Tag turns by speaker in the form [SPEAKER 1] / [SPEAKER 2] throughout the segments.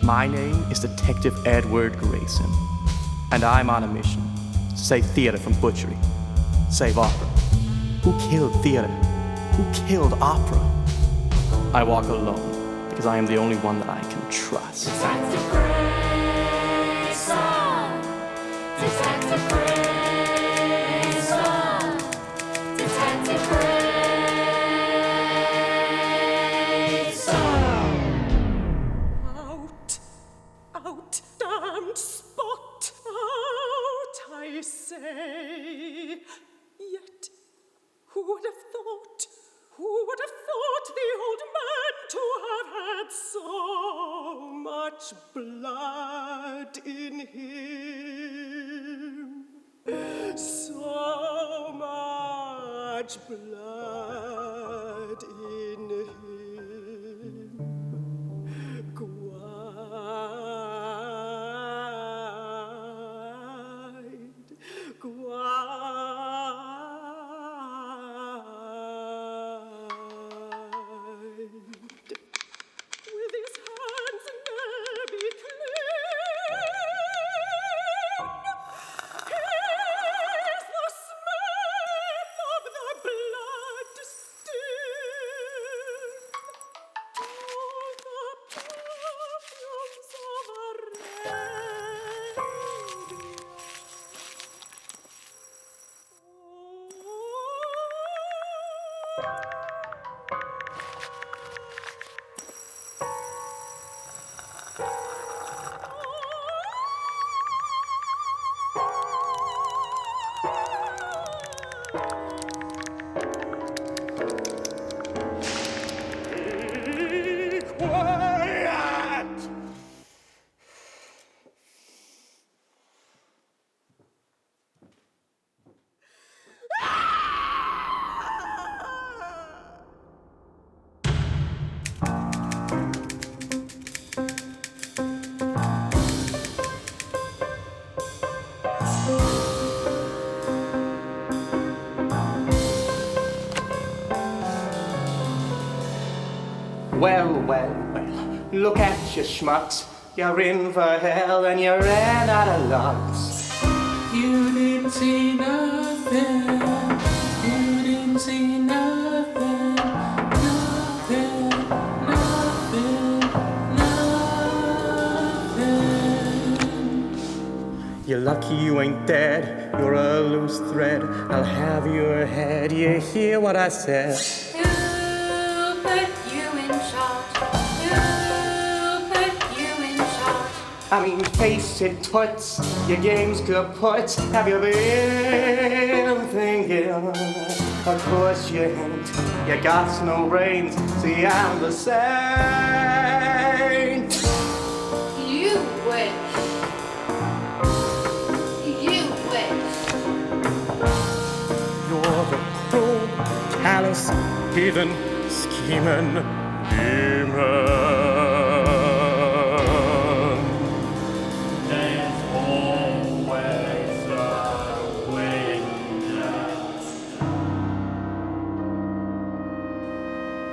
[SPEAKER 1] My name is Detective Edward Greyson, and I'm on a mission to save theater from butchery, save opera. Who killed theater? Who killed opera? I walk alone because I am the only one that I can trust.
[SPEAKER 2] Detective Greyson, Detective Greyson, Detective Greyson.
[SPEAKER 3] Out, damned spot, out, I say. Yet, who would have thought the old man to have had so much blood in him? So much blood in him. With his hands nearly clean, here's the smell of the blood still. All the perfumes of
[SPEAKER 1] Well, look at you schmucks. You're in for hell and you ran out of lungs.
[SPEAKER 4] You didn't see nothing. You didn't see nothing. Nothing.
[SPEAKER 1] You're lucky you ain't dead. You're a loose thread. I'll have your head. You hear what I said? I mean, face it, toots, your game's kaput. Have you been thinking? Of course you ain't. You got no brains. See, I'm the saint.
[SPEAKER 2] You wish. You wish.
[SPEAKER 1] You're the cruel, callous, heathen, scheming demon.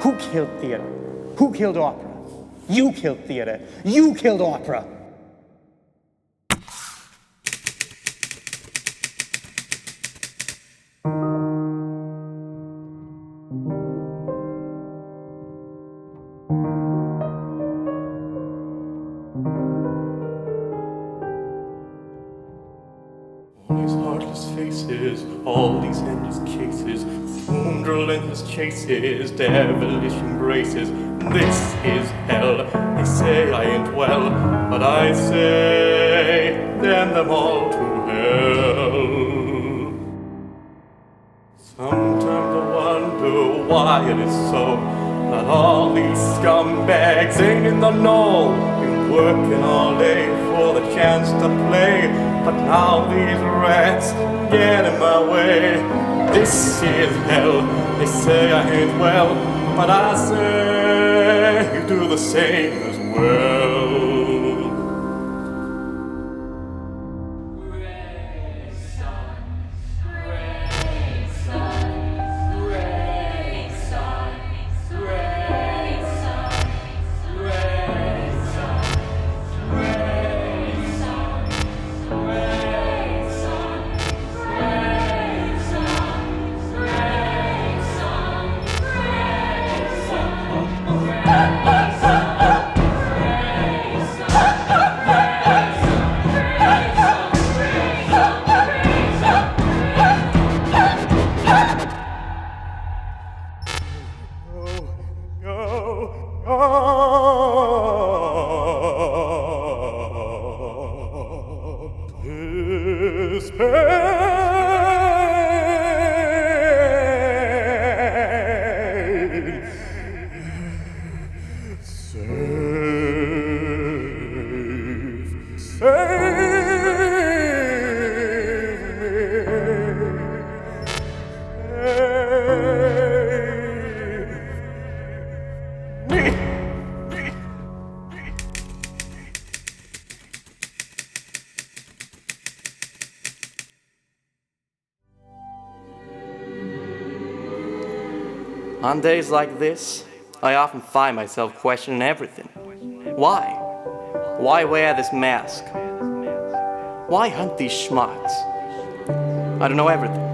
[SPEAKER 1] Who killed theater? Who killed opera? You killed theater. You killed opera. All these heartless faces, all these endless cases, scoundrel in his chases, devilish embraces. This is hell. They say I ain't well, but I say damn them all to hell. Sometimes I wonder why it is so that all these scumbags ain't in the know. Been working all day for the chance to play, but now these rats get in my way. This is hell. They say I ain't well, but I say you do the same as well. On days like this, I often find myself questioning everything. Why? Why wear this mask? Why hunt these schmucks? I don't know everything.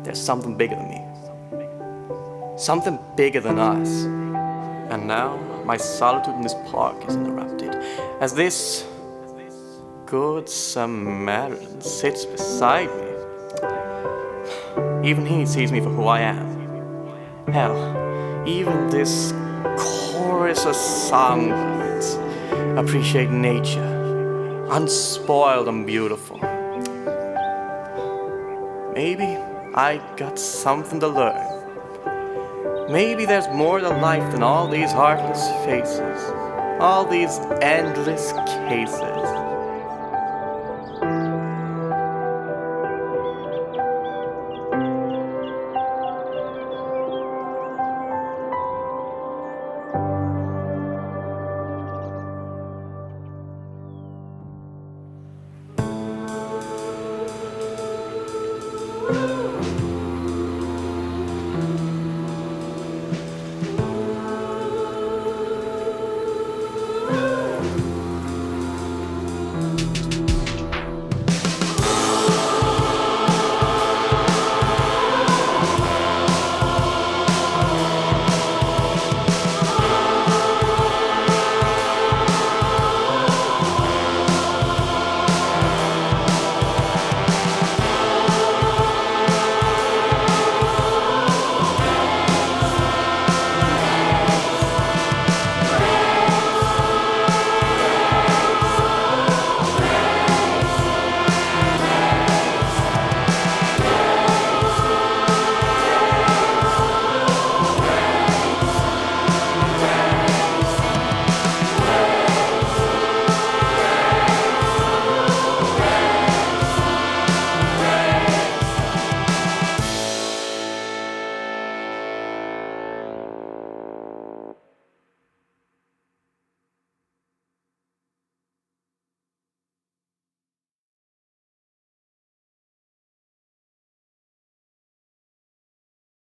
[SPEAKER 1] There's something bigger than me. Something bigger than us. And now, my solitude in this park is interrupted, as this good Samaritan sits beside me. Even he sees me for who I am. Hell, even this chorus of songbirds appreciate nature, unspoiled and beautiful. Maybe I got something to learn. Maybe there's more to life than all these heartless faces, all these endless cases.